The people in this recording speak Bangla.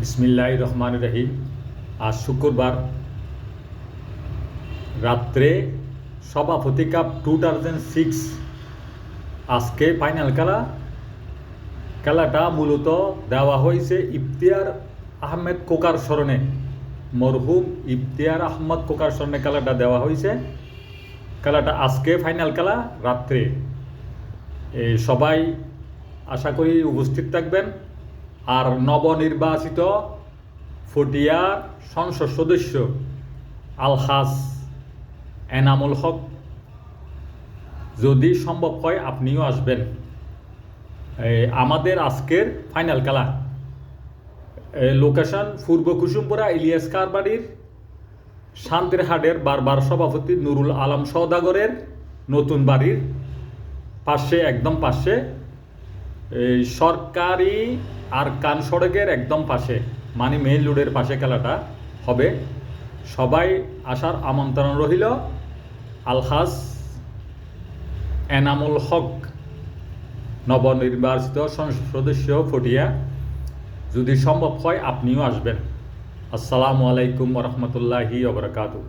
বিসমিল্লাহির রহমানির রহিম। আজ শুক্রবার রাত্রে সভাপতি কাপ 2006 আজকে ফাইনাল খেলাটা মূলত দেওয়া হয়েছে ইফতিয়ার আহমেদ কোকার স্মরণে, মরহুম ইফতিয়ার আহমদ কোকার স্মরণে খেলাটা দেওয়া হয়েছে। খেলাটা আজকে ফাইনাল খেলা রাত্রে। সবাই আশা করি উপস্থিত থাকবেন। আর নবনির্বাচিত ফটিয়ার সংসদ সদস্য আলহাজ এনামুল হক, যদি সম্ভব হয় আপনিও আসবেন। আমাদের আজকের ফাইনাল খেলা লোকেশন পূর্ব কুসুমপুরা ইলিয়াস কারবাড়ির শান্তিরহাটের বারবার সভাপতি নুরুল আলম সওদাগরের নতুন বাড়ির পাশে, একদম পাশে, সরকারি আর কান সড়কের একদম পাশে, মানে মেইন রোডের পাশে খেলাটা হবে। সবাই আসার আমন্ত্রণ রহিল। আলহাজ এনামুল হক, নবনির্বাচিত সংসদ সদস্য ফটিয়া, যদি সম্ভব হয় আপনিও আসবেন। আসসালামু আলাইকুম ওয়া রাহমাতুল্লাহি ওয়া বারাকাতুহু।